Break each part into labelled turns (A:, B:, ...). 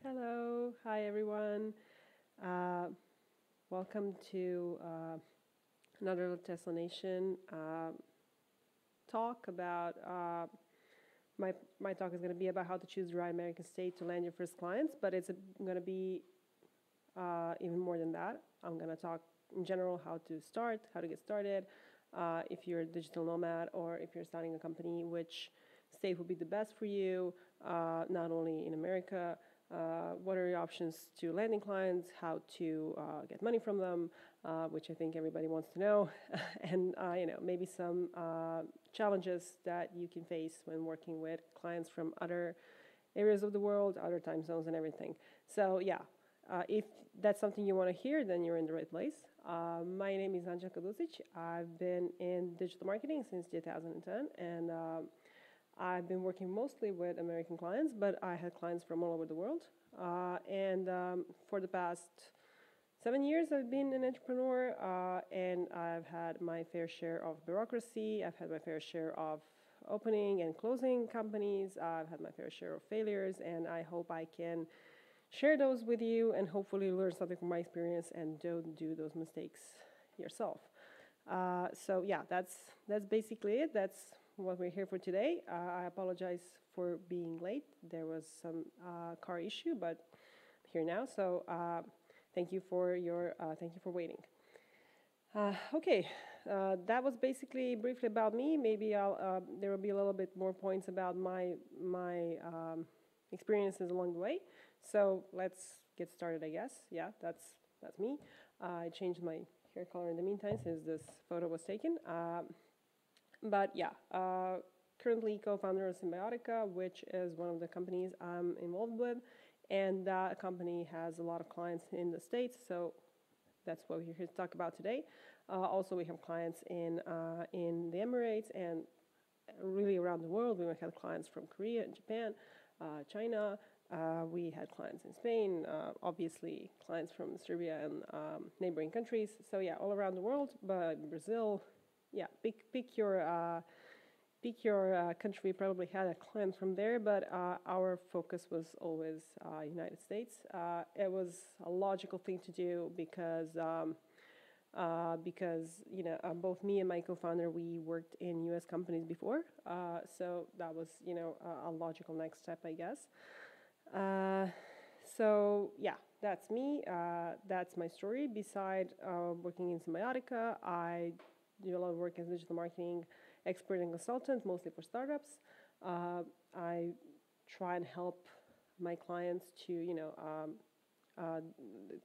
A: Hello, hi everyone. Uh, Welcome to another Tesla Nation talk about my talk is going to be about how to choose the right American state to land your first clients, but it's going to be even more than that. I'm going to talk in general how to start, how to get started, if you're a digital nomad or if you're starting a company, which state would be the best for you, not only in America. What are your options to landing clients, how to get money from them, which I think everybody wants to know, and maybe some challenges that you can face when working with clients from other areas of the world, other time zones, and everything. So yeah, if that's something you want to hear, then you're in the right place. My name is Anđelka Ducić. I've been in digital marketing since 2010, and I've been working mostly with American clients, but I had clients from all over the world. For the past 7 years, I've been an entrepreneur, and I've had my fair share of bureaucracy. I've had my fair share of opening and closing companies. I've had my fair share of failures, and I hope I can share those with you and hopefully learn something from my experience and don't do those mistakes yourself. So yeah, that's basically it. That's what we're here for today. I apologize for being late. There was some car issue, but I'm here now. So thank you for waiting. Okay, that was basically briefly about me. Maybe there will be a little bit more points about my experiences along the way. So let's get started, I guess. Yeah, that's me. I changed my hair color in the meantime since this photo was taken. But yeah, currently co-founder of Symbiotica, which is one of the companies I'm involved with, and that company has a lot of clients in the States, so that's what we're here to talk about today. Also, we have clients in the Emirates and really around the world. We have clients from Korea and Japan, China. We had clients in Spain, obviously clients from Serbia and neighboring countries. So yeah, all around the world, but Brazil. Yeah, pick your country. We probably had a client from there, but our focus was always United States. It was a logical thing to do because both me and my co-founder, we worked in U.S. companies before, so that was a logical next step, I guess. So yeah, that's me. That's my story. Beside working in Symbiotica, I do a lot of work as a digital marketing expert and consultant, mostly for startups. I try and help my clients to,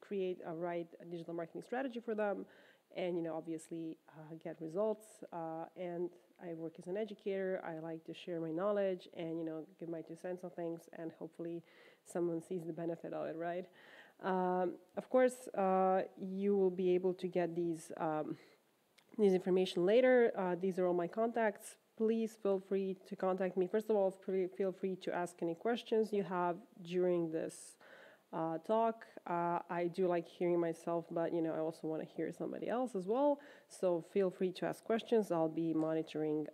A: create a right digital marketing strategy for them, and obviously get results. And I work as an educator. I like to share my knowledge and give my 2 cents on things, and hopefully someone sees the benefit of it, right? Of course, you will be able to get these information later. These are all my contacts. Please feel free to contact me. First of all, feel free to ask any questions you have during this talk. I do like hearing myself, but I also want to hear somebody else as well. So feel free to ask questions. I'll be monitoring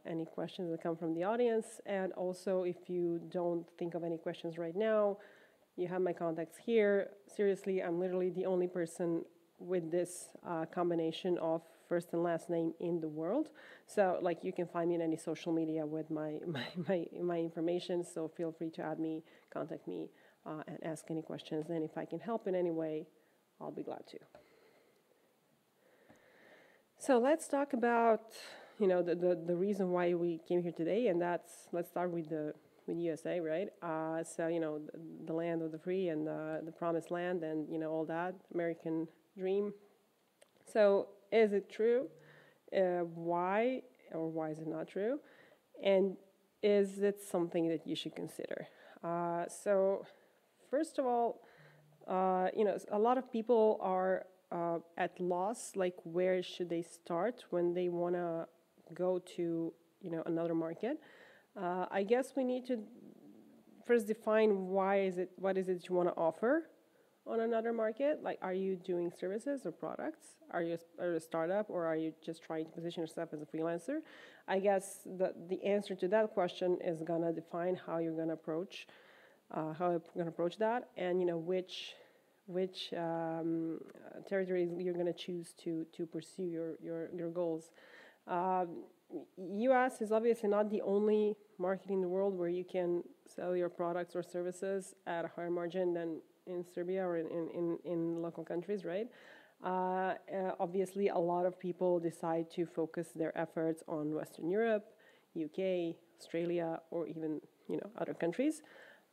A: any questions that come from the audience. And also, if you don't think of any questions right now, you have my contacts here. Seriously, I'm literally the only person with this combination of first and last name in the world. So like you can find me in any social media with my information. So feel free to add me, contact me, and ask any questions. And if I can help in any way, I'll be glad to. So let's talk about the reason why we came here today, and let's start with USA, right? So the land of the free and the promised land, and all that American dream. So is it true? Why or why is it not true? And is it something that you should consider? So first of all, a lot of people are at loss, like where should they start when they want to go to another market. I guess we need to first define what is it you want to offer on another market. Like, are you doing services or products? Are you a startup, or are you just trying to position yourself as a freelancer? I guess the answer to that question is gonna define how you're gonna approach how I'm going to approach that, and which territories you're going to choose to pursue your goals. U.S. is obviously not the only market in the world where you can sell your products or services at a higher margin than in Serbia or in local countries, right? Obviously, a lot of people decide to focus their efforts on Western Europe, UK, Australia, or even other countries.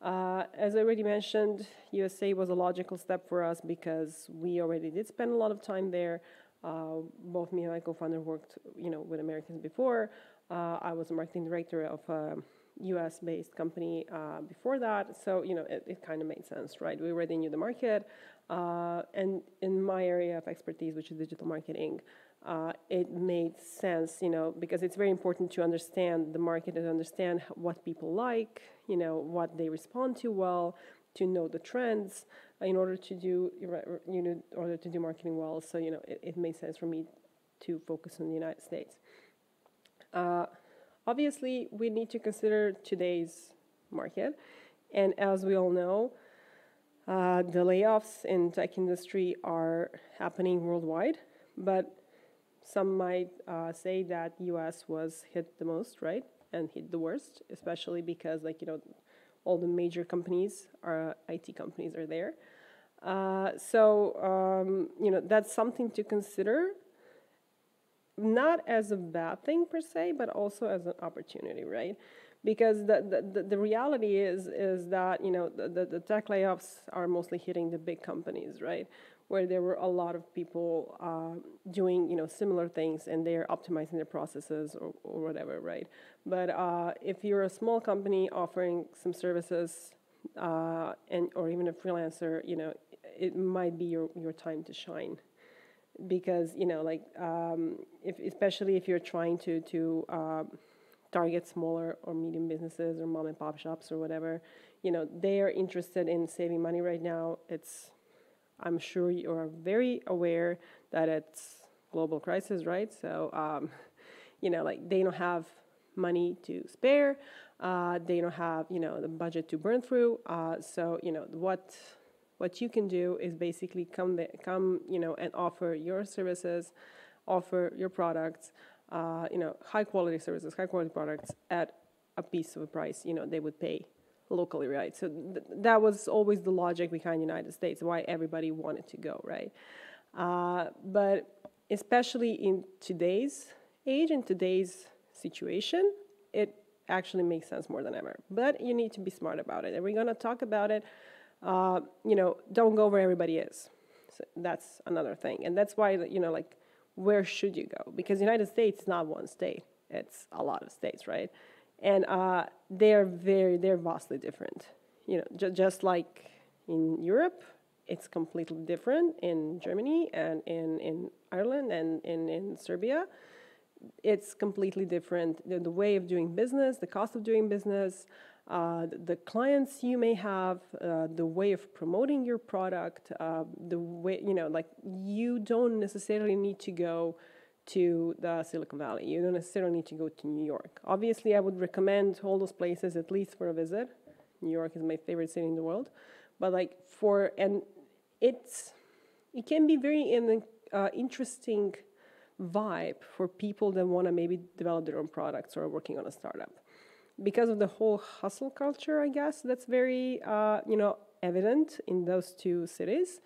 A: As I already mentioned, USA was a logical step for us because we already did spend a lot of time there. Both me and my co-founder worked, with Americans before. I was a marketing director of a US-based company before that, so it kind of made sense, right? We already knew the market, and in my area of expertise, which is digital marketing, it made sense, because it's very important to understand the market and understand what people like, what they respond to well, to know the trends in order to do marketing well. So it made sense for me to focus on the United States. Obviously, we need to consider today's market, and as we all know, the layoffs in tech industry are happening worldwide, but some might say that US was hit the most, right, and hit the worst, especially because all the major companies, IT companies, are there. So that's something to consider, not as a bad thing per se, but also as an opportunity, right? Because the reality is that the tech layoffs are mostly hitting the big companies, right? Where there were a lot of people doing similar things, and they're optimizing their processes or whatever, right? But if you're a small company offering some services or even a freelancer, it might be your time to shine, because especially if you're trying to target smaller or medium businesses or mom and pop shops or whatever, they are interested in saving money right now. I'm sure you are very aware that it's global crisis, right? So, they don't have money to spare. They don't have, the budget to burn through. So, what you can do is basically come, and offer your services, offer your products, high quality services, high quality products at a piece of a price, they would pay locally, right? So that was always the logic behind the United States, why everybody wanted to go, right? But especially in today's age, in today's situation, it actually makes sense more than ever. But you need to be smart about it, and we're going to talk about it. Don't go where everybody is. So that's another thing, and that's why where should you go? Because the United States is not one state; it's a lot of states, right? And they're vastly different. Just like in Europe, it's completely different in Germany and in Ireland and in Serbia. It's completely different. The way of doing business, the cost of doing business, the clients you may have, the way of promoting your product, the way, you don't necessarily need to go to the Silicon Valley. You don't necessarily need to go to New York. Obviously, I would recommend all those places at least for a visit. New York is my favorite city in the world. But it can be very interesting vibe for people that want to maybe develop their own products or are working on a startup. Because of the whole hustle culture, I guess, that's very, evident in those two cities,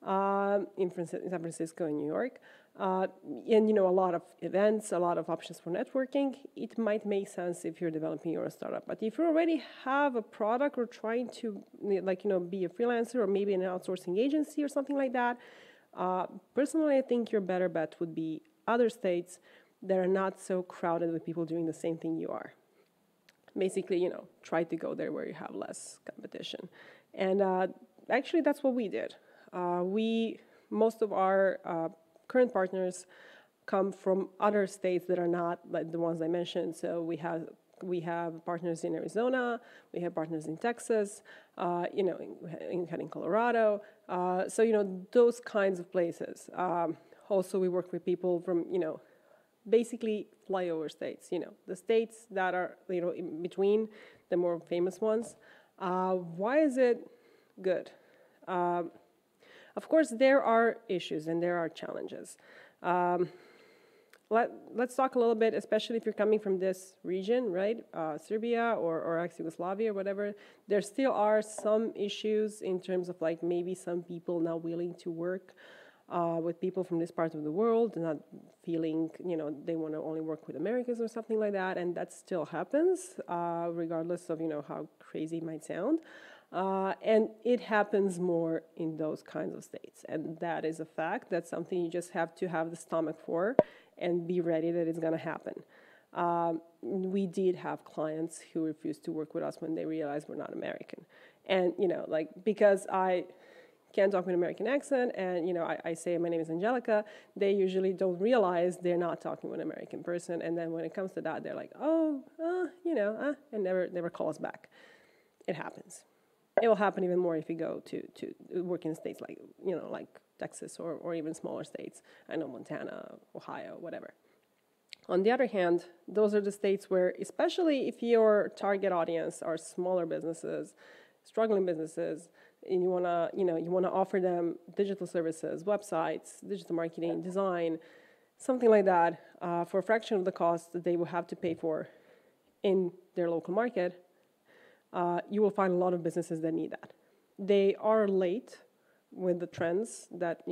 A: in San Francisco and New York. And a lot of events, a lot of options for networking. It might make sense if you're developing your startup. But if you already have a product or trying to be a freelancer or maybe an outsourcing agency or something like that, personally, I think your better bet would be other states that are not so crowded with people doing the same thing you are. Basically, try to go there where you have less competition. And actually, that's what we did. Most of our current partners come from other states that are not like the ones I mentioned. So we have partners in Arizona, we have partners in Texas, in Colorado. So those kinds of places. Also, we work with people from basically flyover states. The states that are in between the more famous ones. Why is it good? Of course, there are issues and there are challenges. Let's talk a little bit, especially if you're coming from this region, right? Serbia or ex-Yugoslavia or whatever. There still are some issues in terms of like maybe some people not willing to work with people from this part of the world, not feeling, they want to only work with Americans or something like that. And that still happens, regardless of, how crazy it might sound. And it happens more in those kinds of states. And that is a fact. That's something you just have to have the stomach for and be ready that it's going to happen. We did have clients who refused to work with us when they realized we're not American. And, because I can't talk with an American accent and, I say my name is Anđelka, they usually don't realize they're not talking with an American person. And then when it comes to that, they're like, and never call us back. It happens. It will happen even more if you go to work in states like, like Texas or even smaller states. I know Montana, Ohio, whatever. On the other hand, those are the states where, especially if your target audience are smaller businesses, struggling businesses, and you wanna offer them digital services, websites, digital marketing, design, something like that, for a fraction of the cost that they will have to pay for in their local market. You will find a lot of businesses that need that. They are late with the trends that,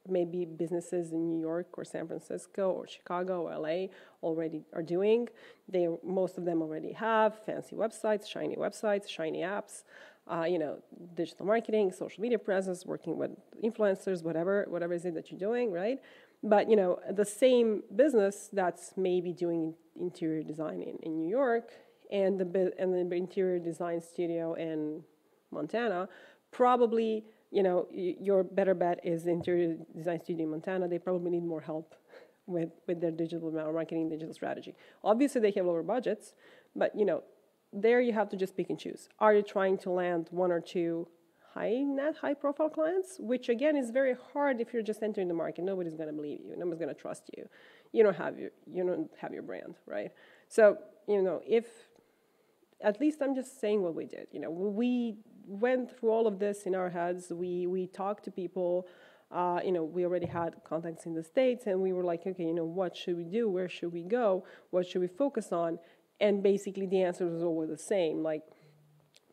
A: maybe businesses in New York or San Francisco or Chicago or LA already are doing. Most of them already have fancy websites, shiny apps, digital marketing, social media presence, working with influencers, whatever is it that you're doing, right? But, the same business that's maybe doing interior design in New York and the interior design studio in Montana, probably, your better bet is the interior design studio in Montana. They probably need more help with their digital marketing, digital strategy. Obviously, they have lower budgets, but, there you have to just pick and choose. Are you trying to land one or two high-profile clients, which, again, is very hard if you're just entering the market. Nobody's going to believe you. Nobody's going to trust you. You don't have your brand, right? So, if at least I'm just saying what we did. We went through all of this in our heads. We talked to people. We already had contacts in the States, and we were like, okay, what should we do? Where should we go? What should we focus on? And basically the answer was always the same. Like,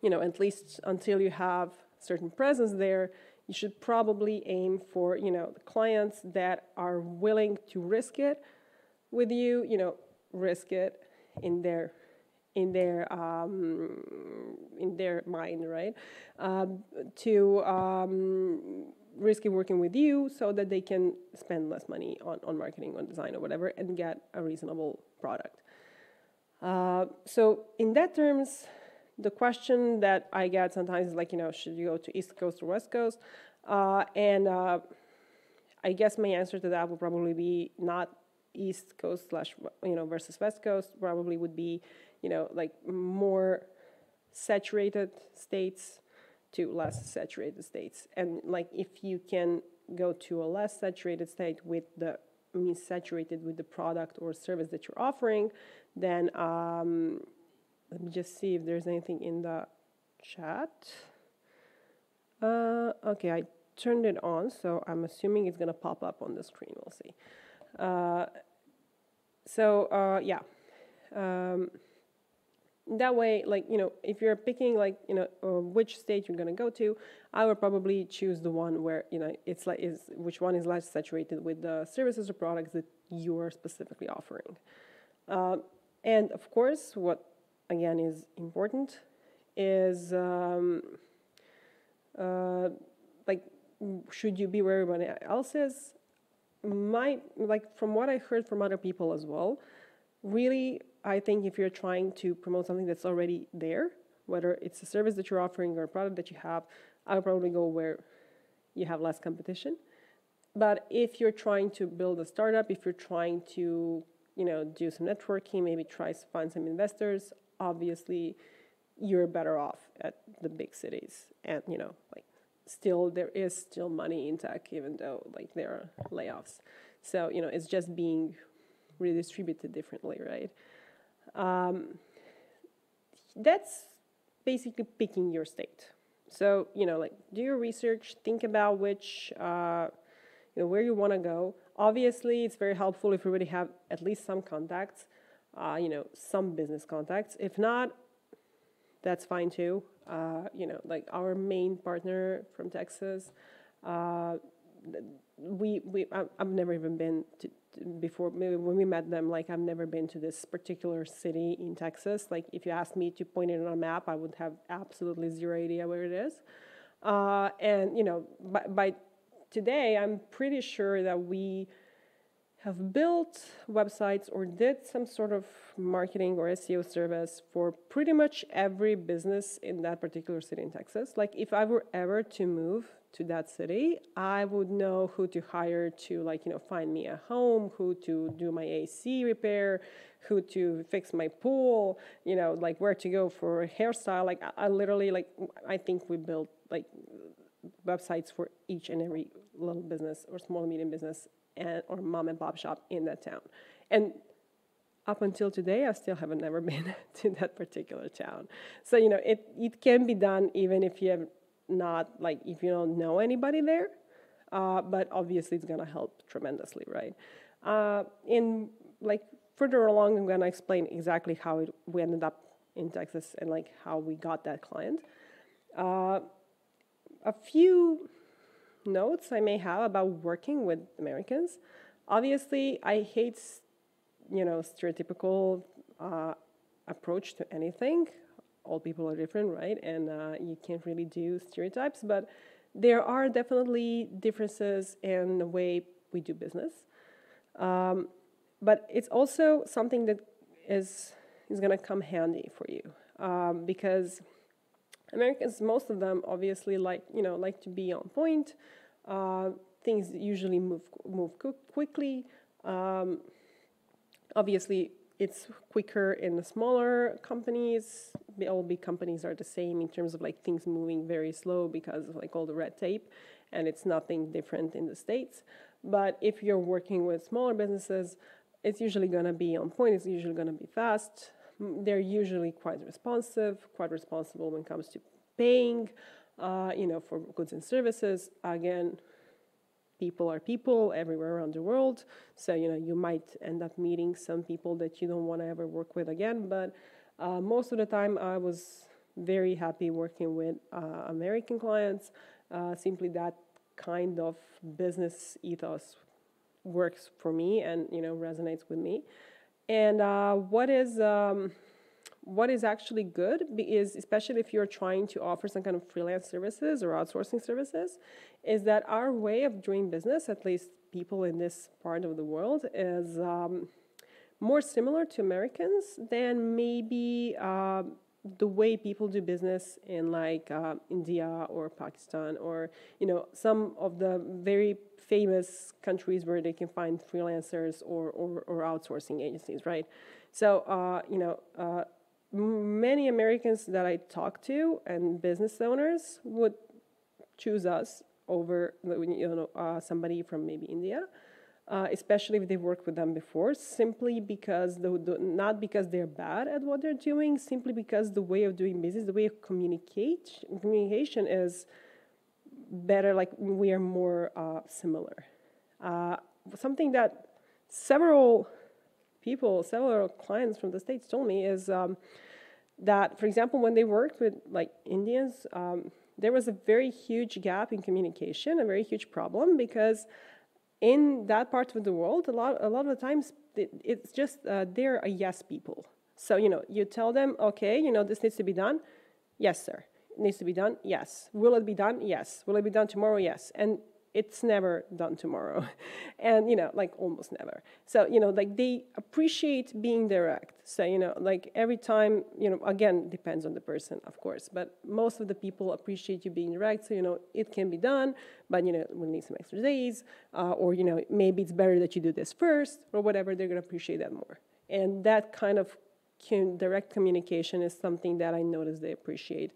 A: at least until you have certain presence there, you should probably aim for, the clients that are willing to risk it with you, risk it in their mind, right? To risky working with you so that they can spend less money on marketing, on design or whatever, and get a reasonable product. So in that terms, the question that I get sometimes is like, should you go to East Coast or West Coast? And I guess my answer to that would probably be not East Coast / versus West Coast. Probably would be, like more saturated states to less saturated states. And like if you can go to a less saturated state saturated with the product or service that you're offering, then let me just see if there's anything in the chat. Okay, I turned it on, so I'm assuming it's gonna pop up on the screen. We'll see. That way, like, if you're picking which state you're gonna go to, I would probably choose the one where, which one is less saturated with the services or products that you are specifically offering. And of course, what again is important is should you be where everybody else is? From what I heard from other people as well, really, I think if you're trying to promote something that's already there, whether it's a service that you're offering or a product that you have, I would probably go where you have less competition. But if you're trying to build a startup, if you're trying to, do some networking, maybe try to find some investors, obviously you're better off at the big cities. And, still, there is still money in tech, even though, there are layoffs. So, it's just being redistributed differently, right? That's basically picking your state. So, like, do your research, think about which, where you want to go. Obviously, it's very helpful if you already have at least some contacts, some business contacts. If not, that's fine too. Like our main partner from Texas, I've never even been to before. Maybe when we met them, like I've never been to this particular city in Texas. Like if you asked me to point it on a map, I would have absolutely zero idea where it is. And by today, I'm pretty sure that we have built websites or did some sort of marketing or SEO service for pretty much every business in that particular city in Texas. Like if I were ever to move to that city, I would know who to hire to find me a home, who to do my AC repair, who to fix my pool, like where to go for a hairstyle. Like I literally, I think we built like websites for each and every little business or small and medium business or mom and pop shop in that town. And up until today, I still haven't never been to that particular town. So, it can be done even if you have not, if you don't know anybody there, but obviously it's going to help tremendously, right? Further along, I'm going to explain exactly how we ended up in Texas and how we got that client. A few notes I may have about working with Americans. Obviously, I hate, stereotypical approach to anything. All people are different, right? And you can't really do stereotypes, but there are definitely differences in the way we do business. But it's also something that is going to come handy for you because Americans, most of them, obviously like to be on point. Things usually move quickly. Obviously, it's quicker in the smaller companies. All big companies are the same in terms of things moving very slow because of all the red tape, and it's nothing different in the States. But if you're working with smaller businesses, it's usually going to be on point. It's usually going to be fast. They're usually quite responsible when it comes to paying, for goods and services. Again, people are people everywhere around the world. So, you might end up meeting some people that you don't want to ever work with again. But most of the time, I was very happy working with American clients. Simply that kind of business ethos works for me and, resonates with me. And what is actually good is, especially if you're trying to offer some kind of freelance services or outsourcing services, is that our way of doing business, at least people in this part of the world, is more similar to Americans than maybe the way people do business in India or Pakistan or, some of the very famous countries where they can find freelancers or outsourcing agencies, right? So, many Americans that I talk to and business owners would choose us over somebody from maybe India, especially if they've worked with them before, simply because not because they're bad at what they're doing, simply because the way of doing business, the way of communication is better. We are more similar. Something that several clients from the States told me is that, for example, when they worked with Indians, there was a very huge gap in communication, a very huge problem, because in that part of the world, a lot of the times it's just they're a yes people. So you tell them, okay, this needs to be done. Yes, sir. It needs to be done. Yes. Will it be done? Yes. Will it be done tomorrow? Yes. And it's never done tomorrow. And, almost never. So, they appreciate being direct. So, every time, again, depends on the person, of course. But most of the people appreciate you being direct. So, it can be done, but, we'll need some extra days. Or, maybe it's better that you do this first or whatever. They're going to appreciate that more. And that kind of direct communication is something that I notice they appreciate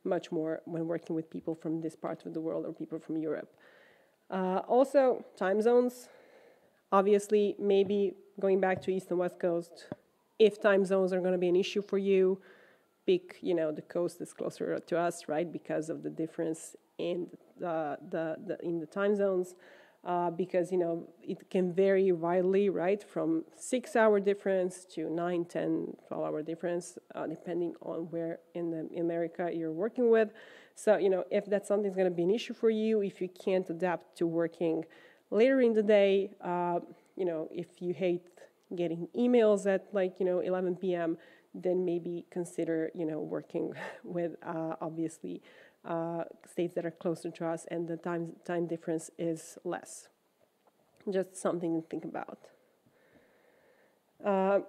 A: much more when working with people from this part of the world or people from Europe. Also, time zones. Obviously, maybe going back to East and West Coast, if time zones are going to be an issue for you, pick, the coast is closer to us, right? Because of the difference in the time zones. Because, it can vary widely, right? From 6-hour difference to 9, 10, 12-hour difference, depending on where in America you're working with. So, if that's something that's going to be an issue for you, if you can't adapt to working later in the day, if you hate getting emails at 11 p.m., then maybe consider, working with, obviously, states that are closer to us and the time difference is less. Just something to think about.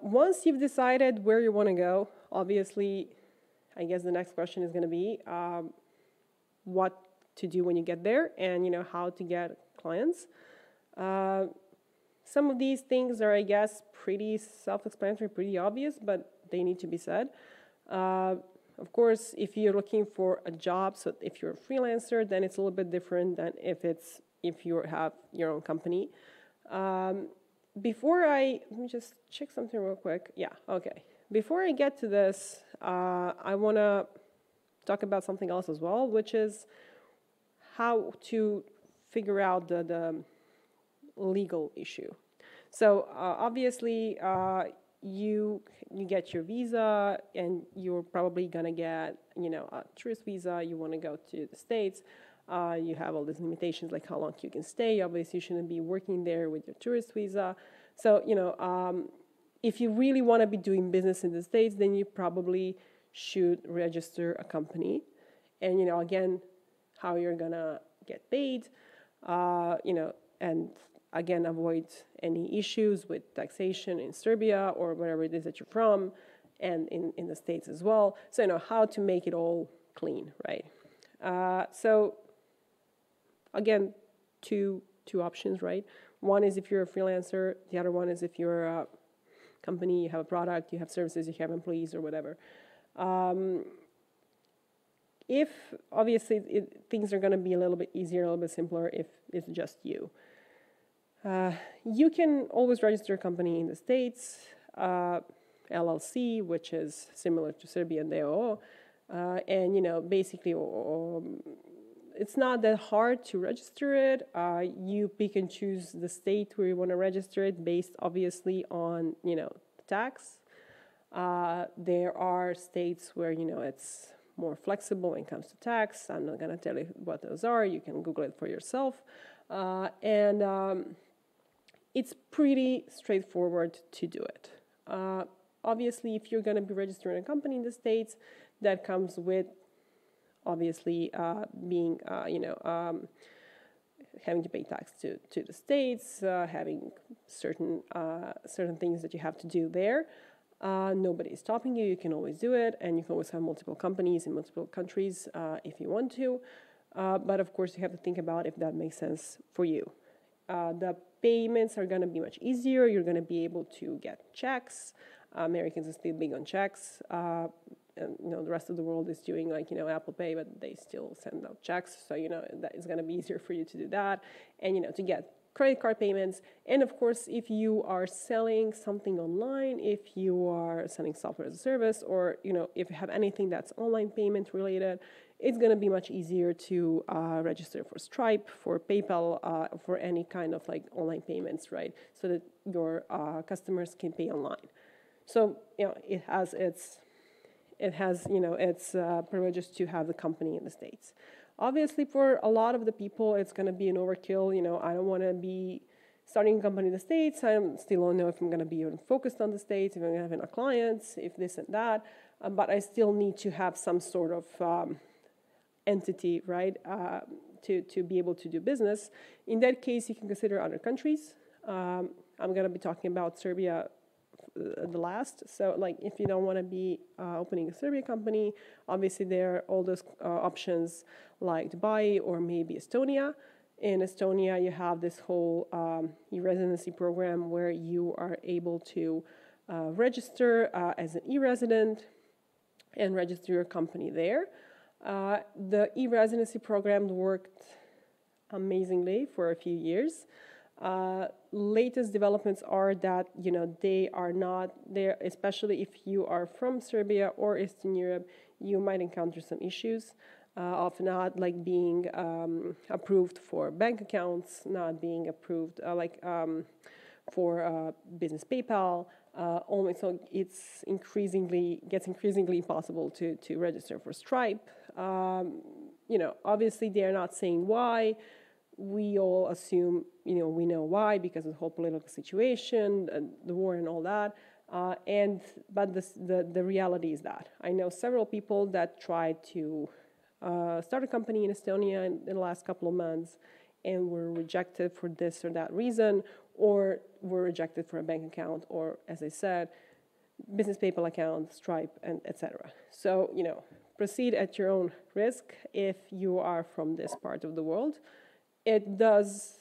A: Once you've decided where you want to go, obviously, I guess the next question is going to be what to do when you get there, and how to get clients. Some of these things are, I guess, pretty self-explanatory, pretty obvious, but they need to be said. Of course, if you're looking for a job, so if you're a freelancer, then it's a little bit different than if you have your own company. Let me just check something real quick. Yeah, okay. Before I get to this, I want to talk about something else as well, which is how to figure out the legal issue. So obviously, you get your visa, and you're probably gonna get a tourist visa. You want to go to the States. You have all these limitations, like how long you can stay. Obviously, you shouldn't be working there with your tourist visa. So if you really want to be doing business in the States, then you probably should register a company. And again, how you're gonna get paid. And again, avoid any issues with taxation in Serbia or wherever it is that you're from, and in the States as well. So, how to make it all clean, right? So, again, two options, right? One is if you're a freelancer. The other one is if you're a company, you have a product, you have services, you have employees or whatever. If, obviously, things are going to be a little bit easier, a little bit simpler if it's just you. You can always register a company in the States, LLC, which is similar to Serbian DOO, and basically it's not that hard to register it. You pick and choose the state where you want to register it based, obviously, on tax. There are states where it's more flexible when it comes to tax. I'm not going to tell you what those are. You can Google it for yourself, and it's pretty straightforward to do it. Obviously, if you're going to be registering a company in the States, that comes with, obviously, being, having to pay tax to the States, having certain things that you have to do there. Nobody is stopping you. You can always do it, and you can always have multiple companies in multiple countries if you want to. But of course, you have to think about if that makes sense for you. The payments are going to be much easier. You're going to be able to get checks. Americans are still big on checks. And, the rest of the world is doing Apple Pay, but they still send out checks. So, that is going to be easier for you to do that. And, to get credit card payments. And of course, if you are selling something online, if you are selling software as a service, or, if you have anything that's online payment related, it's going to be much easier to register for Stripe, for PayPal, for any kind of online payments, right? So that your customers can pay online. So, it has its privileges to have the company in the States. Obviously, for a lot of the people, it's going to be an overkill. I don't want to be starting a company in the States. I still don't know if I'm going to be even focused on the States, if I'm going to have enough clients, if this and that. But I still need to have some sort of entity, right, to be able to do business. In that case, you can consider other countries. I'm going to be talking about Serbia the last. So, if you don't want to be opening a Serbia company, obviously there are all those options like Dubai or maybe Estonia. In Estonia, you have this whole e-residency program where you are able to register as an e-resident and register your company there. The e-residency program worked amazingly for a few years. Latest developments are that, they are not there, especially if you are from Serbia or Eastern Europe, you might encounter some issues of not like being approved for bank accounts, not being approved for business PayPal. Only so it's gets increasingly possible to register for Stripe. Obviously they're not saying why. We all assume, we know why, because of the whole political situation, the war and all that. But the reality is that I know several people that tried to start a company in Estonia in the last couple of months and were rejected for this or that reason, or were rejected for a bank account, or, as I said, business PayPal account, Stripe, and etc. So, proceed at your own risk if you are from this part of the world. It does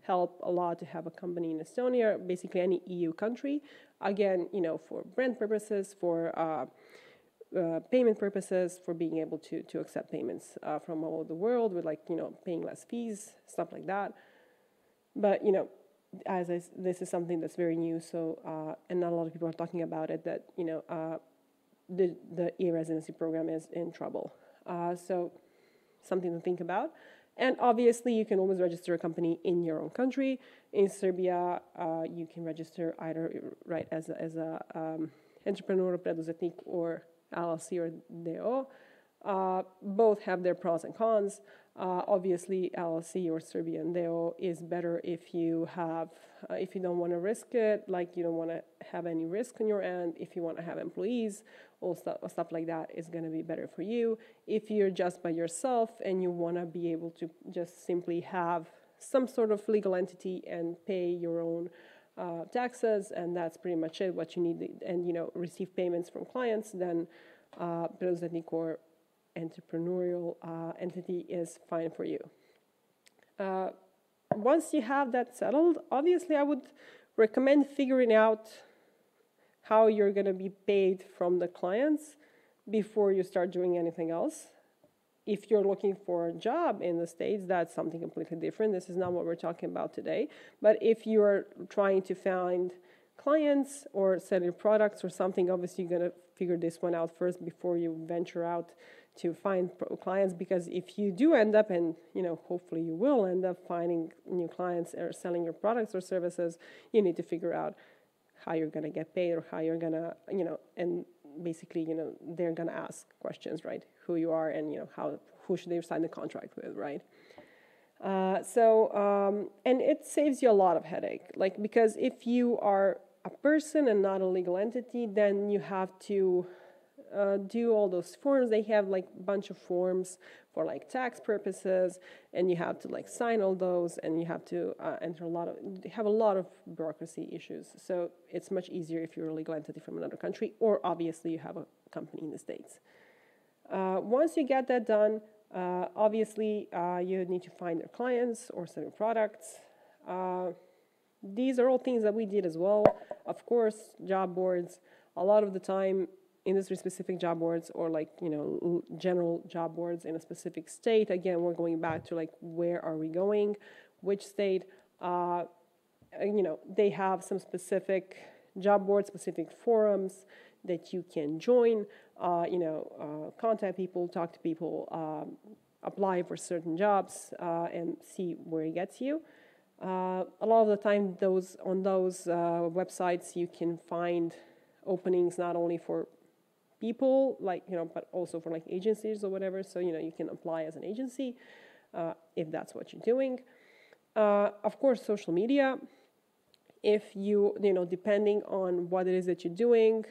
A: help a lot to have a company in Estonia, basically any EU country. Again, for brand purposes, for payment purposes, for being able to accept payments from all over the world with paying less fees, stuff like that. But, this is something that's very new, so, and not a lot of people are talking about it, that, the e-residency program is in trouble. So something to think about. And obviously, you can always register a company in your own country. In Serbia, you can register either as a entrepreneur, preduzetnik, or LLC or DO. Both have their pros and cons. Obviously, LLC or Serbian DO is better if you don't want to risk it, you don't want to have any risk on your end. If you want to have employees, or stuff like that is going to be better for you. If you're just by yourself and you want to be able to just simply have some sort of legal entity and pay your own taxes, and that's pretty much it, what you need, and receive payments from clients, then preduzetnik or entrepreneurial entity is fine for you. Once you have that settled, obviously I would recommend figuring out how you're going to be paid from the clients before you start doing anything else. If you're looking for a job in the States, that's something completely different. This is not what we're talking about today. But if you're trying to find clients or sell your products or something, obviously you're going to figure this one out first before you venture out to find clients, because if you do end up, and hopefully you will end up finding new clients or selling your products or services, you need to figure out how you're going to get paid, or how you're going to, and basically, they're going to ask questions, right? Who you are, and, who should they sign the contract with, right? And it saves you a lot of headache, because if you are a person and not a legal entity, then you have to do all those forms. They have a bunch of forms for tax purposes, and you have to sign all those, and you have to enter a lot of bureaucracy issues. So it's much easier if you're a legal entity from another country, or obviously you have a company in the States. Once you get that done, obviously you need to find your clients or sell your products. These are all things that we did as well. Of course, job boards, a lot of the time, industry-specific job boards, or general job boards in a specific state. Again, we're going back to where are we going, which state. They have some specific job boards, specific forums that you can join. Contact people, talk to people, apply for certain jobs, and see where it gets you. A lot of the time, on those websites, you can find openings not only for people, but also for agencies or whatever. So, you can apply as an agency if that's what you're doing. Of course, social media. If depending on what it is that you're doing,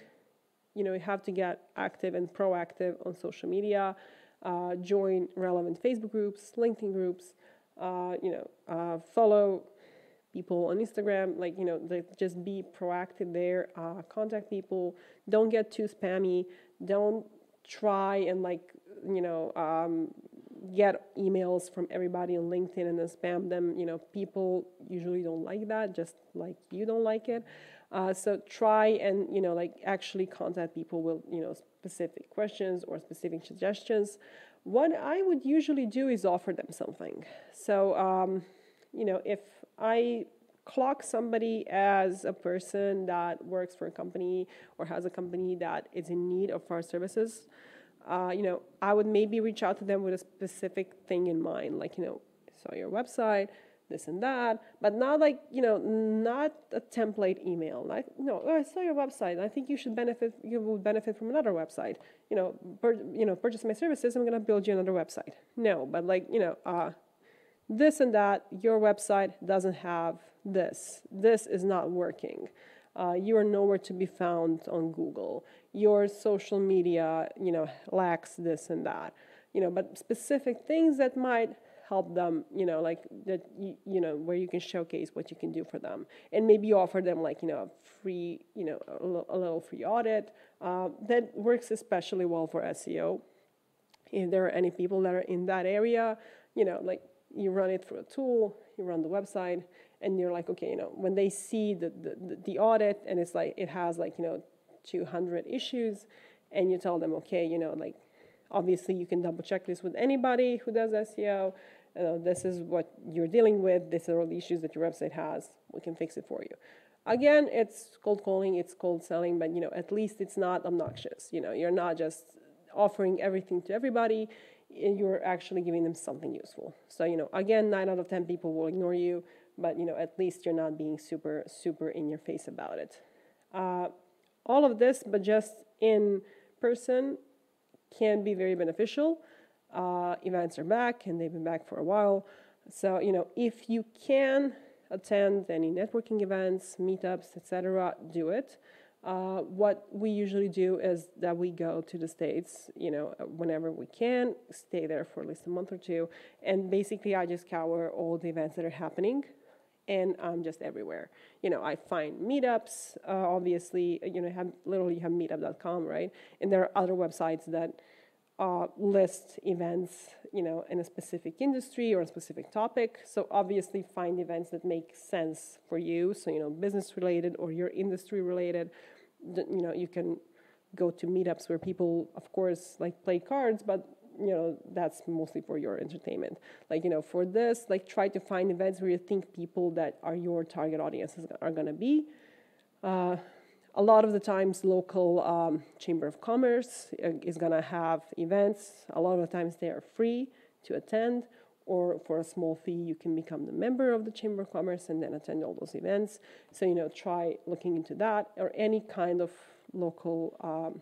A: you have to get active and proactive on social media. Join relevant Facebook groups, LinkedIn groups. Follow people on Instagram, just be proactive there, contact people, don't get too spammy, don't try and get emails from everybody on LinkedIn and then spam them. People usually don't like that, just like you don't like it. So try and, actually contact people with, specific questions or specific suggestions. What I would usually do is offer them something. So, if I clock somebody as a person that works for a company or has a company that is in need of our services, I would maybe reach out to them with a specific thing in mind, like, saw your website, this and that, but not like, not a template email. Like, no, I saw your website. I think you will benefit from another website. Purchase my services, I'm going to build you another website. No, but like, this and that, your website doesn't have this. This is not working. You are nowhere to be found on Google. Your social media, lacks this and that. But specific things that might help them, like that, where you can showcase what you can do for them. And maybe you offer them like, a free, a little free audit. That works especially well for SEO. If there are any people that are in that area, like you run it through a tool, you run the website, and you're like, okay, when they see the audit and it's like, it has like, 200 issues, and you tell them, okay, like, obviously you can double check this with anybody who does SEO. This is what you're dealing with. These are all the issues that your website has. We can fix it for you. Again, it's cold calling, it's cold selling, but at least it's not obnoxious. You're not just offering everything to everybody. You're actually giving them something useful. So again, 9 out of 10 people will ignore you, but at least you're not being super in your face about it. All of this, but just in person, can be very beneficial. Events are back, and they've been back for a while. So, if you can attend any networking events, meetups, etc., do it. What we usually do is that we go to the States, whenever we can, stay there for at least a month or two, and basically I just cover all the events that are happening, and I'm just everywhere. I find meetups, obviously, you have meetup.com, right? And there are other websites that list events, in a specific industry or a specific topic. So obviously find events that make sense for you. So, business related or your industry related. You can go to meetups where people, of course, like play cards, but that's mostly for your entertainment. Like, for this, like, try to find events where you think people that are your target audiences are going to be. A lot of the times, local Chamber of Commerce is going to have events. A lot of the times they are free to attend, or for a small fee, you can become the member of the Chamber of Commerce and then attend all those events. So, try looking into that, or any kind of local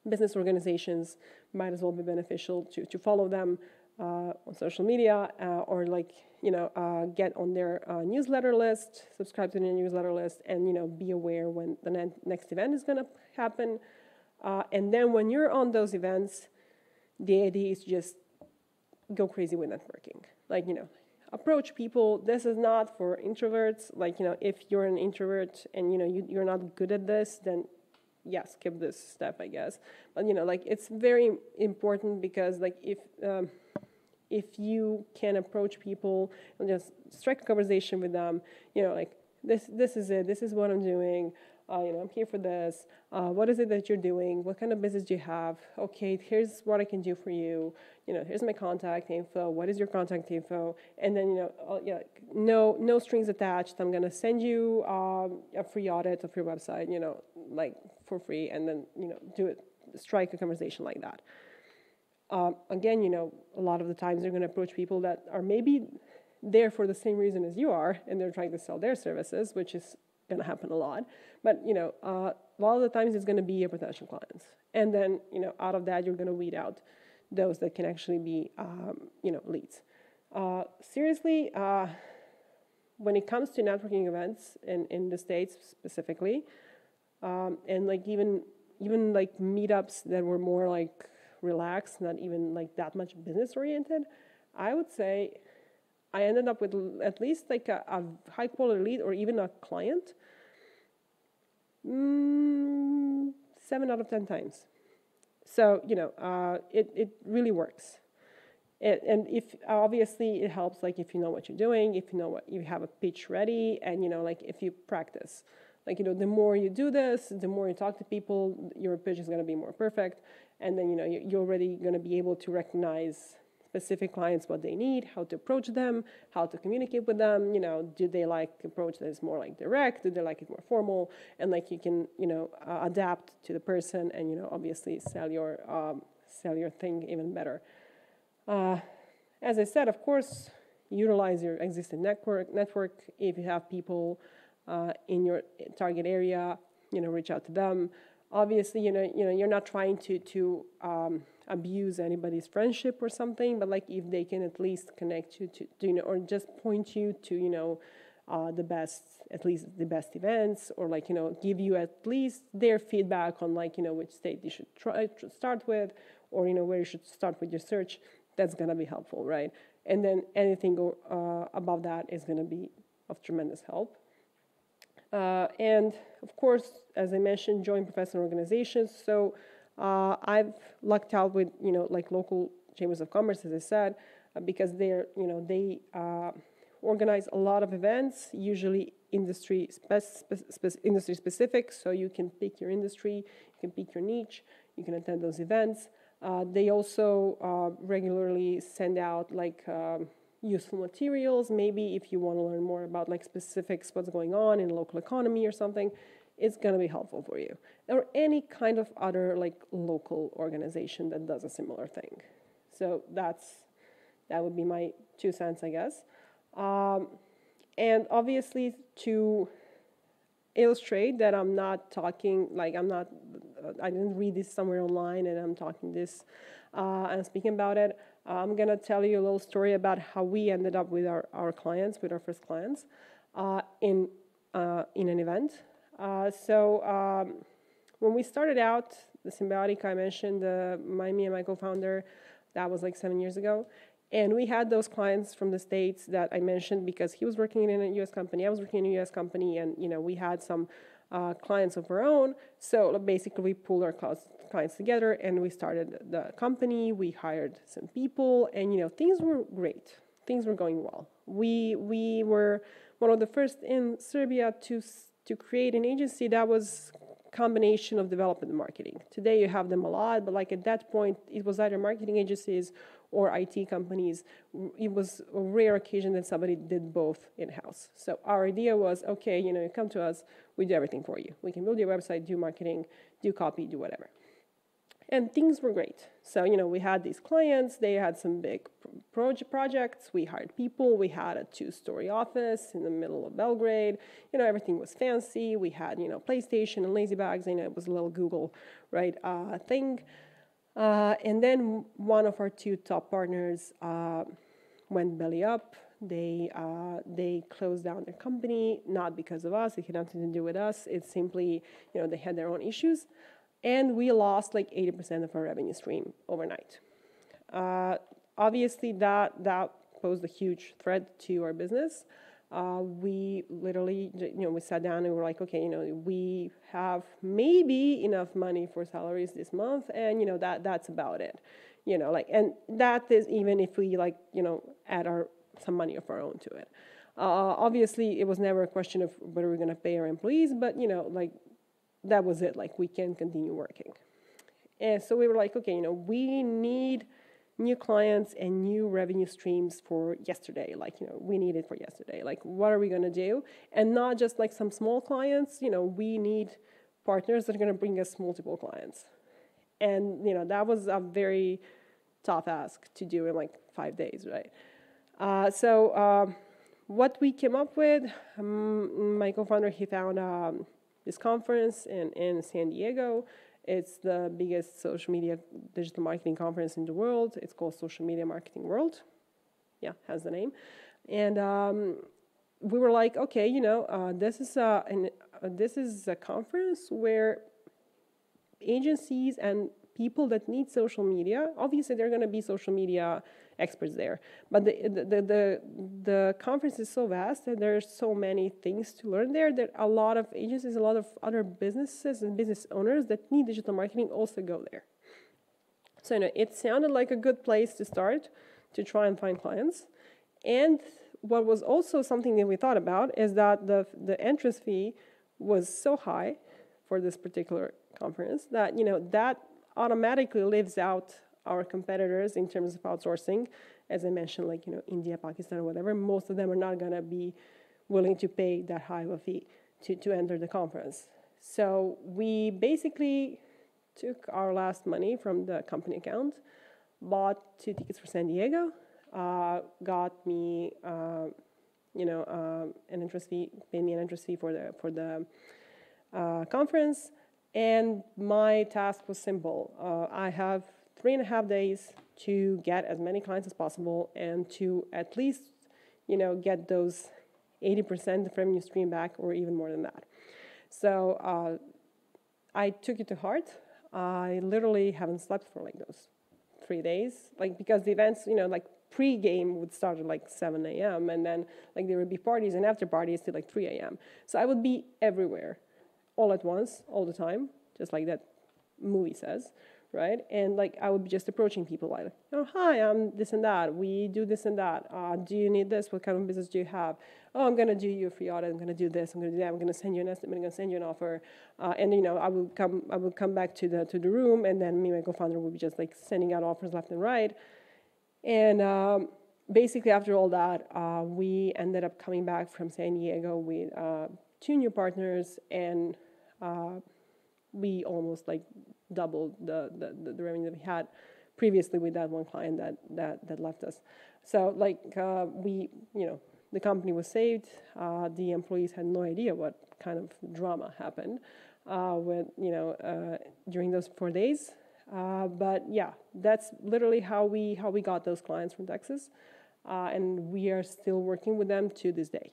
A: business organizations might as well be beneficial to follow them on social media, or like, get on their newsletter list, subscribe to their newsletter list, and, be aware when the next event is going to happen. And then when you're on those events, the idea is just go crazy with networking. Like, approach people. This is not for introverts. Like, if you're an introvert and, you're not good at this, then yeah, skip this step, I guess. But, like, it's very important because, like, if you can approach people and just strike a conversation with them, like, this is it, this is what I'm doing, I'm here for this, what is it that you're doing, what kind of business do you have, okay, here's what I can do for you, here's my contact info, what is your contact info, and then, no strings attached, I'm going to send you a free audit of your website, like, for free, and then, strike a conversation like that. Again, a lot of the times they're going to approach people that are maybe there for the same reason as you are, and they're trying to sell their services, which is going to happen a lot. But, a lot of the times it's going to be your potential clients. And then, out of that, you're going to weed out those that can actually be, leads. Seriously, when it comes to networking events in the States specifically, and like even like meetups that were more like relaxed, not even like that much business oriented, I would say I ended up with at least like a high quality lead or even a client 7 out of 10 times. So, it really works. And if obviously it helps, like if you know what you're doing, if you know what you have a pitch ready, and like if you practice, like the more you do this, the more you talk to people, your pitch is going to be more perfect, and then you're already going to be able to recognize specific clients what they need, how to approach them, how to communicate with them. Do they like approach that is more like direct? Do they like it more formal? And like you can adapt to the person, and obviously sell your thing even better. As I said, of course, utilize your existing network. If you have people in your target area, reach out to them. Obviously, you're not trying to abuse anybody's friendship or something, but like if they can at least connect you to or just point you to at least the best events, or like give you at least their feedback on like which state you should start with, or where you should start with your search. That's gonna be helpful, right? And then anything above that is gonna be of tremendous help. And of course, as I mentioned, join professional organizations. So I've lucked out with like local chambers of commerce, as I said, because they organize a lot of events, usually industry specific. So you can pick your industry, you can pick your niche, you can attend those events. They also regularly send out like useful materials. Maybe if you want to learn more about like specifics, what's going on in the local economy or something, it's going to be helpful for you. Or any kind of other like local organization that does a similar thing. So that would be my 2 cents, I guess. And obviously to illustrate that I'm not talking, like I didn't read this somewhere online and I'm talking this and speaking about it. I'm going to tell you a little story about how we ended up with our clients, with our first clients in an event. So when we started out, the Symbiotic I mentioned, me and my co-founder, that was like 7 years ago. And we had those clients from the States that I mentioned because he was working in a U.S. company, I was working in a U.S. company, and we had some clients of our own. So basically we pulled our clients together and we started the company. We hired some people, and things were great. Things were going well. We were one of the first in Serbia to create an agency that was combination of development and marketing. Today you have them a lot, but like at that point it was either marketing agencies or IT companies. It was a rare occasion that somebody did both in-house. So our idea was, okay, you come to us, we do everything for you. We can build your website, do marketing, do copy, do whatever. And things were great. So, we had these clients, they had some big projects, we hired people, we had a 2-story office in the middle of Belgrade, everything was fancy, we had, PlayStation and lazy bags, it was a little Google, right, thing. And then one of our 2 top partners went belly up. They closed down their company, not because of us. It had nothing to do with us. It's simply, they had their own issues. And we lost like 80% of our revenue stream overnight. Obviously, that posed a huge threat to our business. We literally, we sat down and we were like, okay, we have maybe enough money for salaries this month, and that's about it, and that is even if we add some money of our own to it. Obviously, it was never a question of whether we're going to pay our employees, but that was it. Like, we can continue working, and so we were like, okay, we need new clients and new revenue streams for yesterday. We need it for yesterday. What are we going to do? And not just like some small clients, we need partners that are going to bring us multiple clients. And, that was a very tough ask to do in like 5 days, right? So what we came up with, my co-founder, he found this conference in San Diego. It's the biggest social media digital marketing conference in the world. It's called Social Media Marketing World. Yeah, has the name. And we were like, okay, this is a conference where agencies and people that need social media, obviously there are going to be social media experts there, but the conference is so vast and there's so many things to learn there that a lot of agencies, a lot of other businesses and business owners that need digital marketing also go there. So it sounded like a good place to start to try and find clients. And what was also something that we thought about is that the entrance fee was so high for this particular conference that that automatically leaves out our competitors in terms of outsourcing, as I mentioned, like, India, Pakistan, or whatever, most of them are not going to be willing to pay that high of a fee to enter the conference. So we basically took our last money from the company account, bought 2 tickets for San Diego, got me, an interest fee, paid me an interest fee for the conference, and my task was simple. I have 3.5 days to get as many clients as possible and to at least, get those 80% of revenue stream back, or even more than that. So I took it to heart. I literally haven't slept for like those 3 days, like, because the events, like pre-game would start at like 7 a.m. and then like there would be parties and after parties till like 3 a.m. So I would be everywhere, all at once, all the time, just like that movie says, right? And like I would be just approaching people like, hi, I'm this and that. We do this and that. Do you need this? What kind of business do you have? Oh, I'm going to do you a free audit. I'm going to do this. I'm going to do that. I'm going to send you an estimate. I'm going to send you an offer. And I will come back to the room, and then me and my co-founder would be just like sending out offers left and right. And basically after all that, we ended up coming back from San Diego with 2 new partners, and we almost like doubled the revenue that we had previously with that one client that left us. So like the company was saved. The employees had no idea what kind of drama happened during those 4 days. But yeah, that's literally how we got those clients from Texas, and we are still working with them to this day.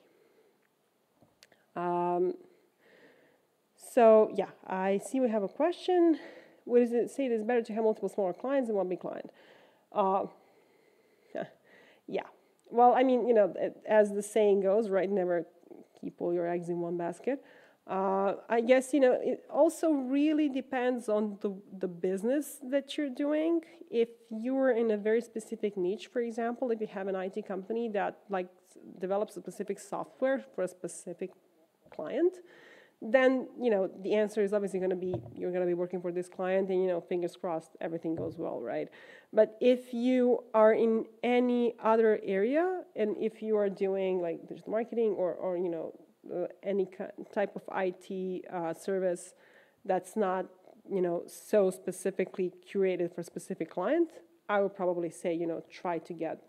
A: So yeah, I see we have a question. What does it say? It is better to have multiple smaller clients than one big client. Yeah. Well, I mean, as the saying goes, right? Never keep all your eggs in one basket. I guess, it also really depends on the business that you're doing. If you're in a very specific niche, for example, if you have an IT company that like develops a specific software for a specific client, then, the answer is obviously going to be, you're going to be working for this client and, fingers crossed, everything goes well, right? But if you are in any other area, and if you are doing like digital marketing or any type of IT service that's not, so specifically curated for a specific client, I would probably say, try to get,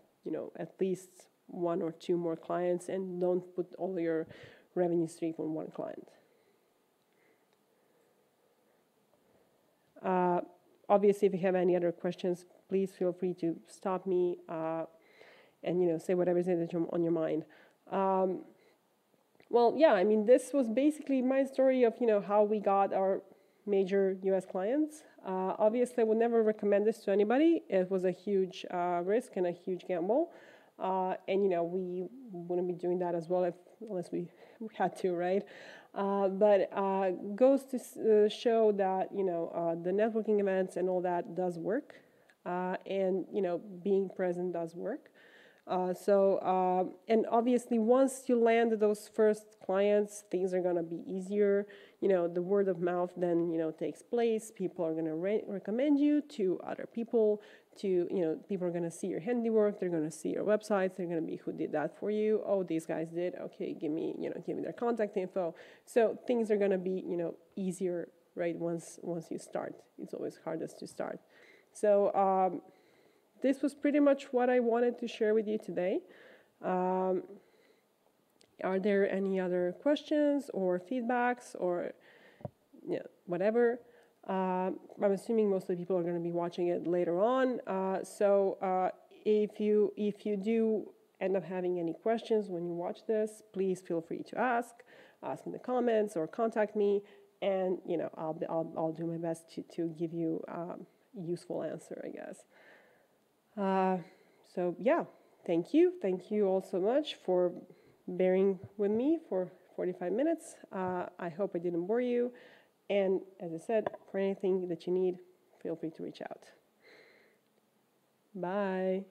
A: at least 1 or 2 more clients, and don't put all your revenue stream on one client. Obviously, if you have any other questions, please feel free to stop me and say whatever it is that's on your mind. Well, yeah, I mean, this was basically my story of how we got our major U.S. clients. Obviously, I would never recommend this to anybody. It was a huge risk and a huge gamble, and we wouldn't be doing that as well unless we had to, right? But goes to show that the networking events and all that does work, and being present does work. And obviously once you land those first clients, things are going to be easier. The word of mouth then takes place. People are going to recommend you to other people. People are going to see your handiwork. They're going to see your websites. They're going to be, who did that for you? Oh, these guys did. Okay, give me their contact info. So things are going to be easier, right? Once you start, it's always hardest to start. So this was pretty much what I wanted to share with you today. Are there any other questions or feedbacks or whatever? I'm assuming most of the people are going to be watching it later on. So if you do end up having any questions when you watch this, please feel free to ask in the comments or contact me, and I'll do my best to give you a useful answer, I guess. So yeah, thank you all so much for bearing with me for 45 minutes. I hope I didn't bore you. And as I said, for anything that you need, feel free to reach out. Bye.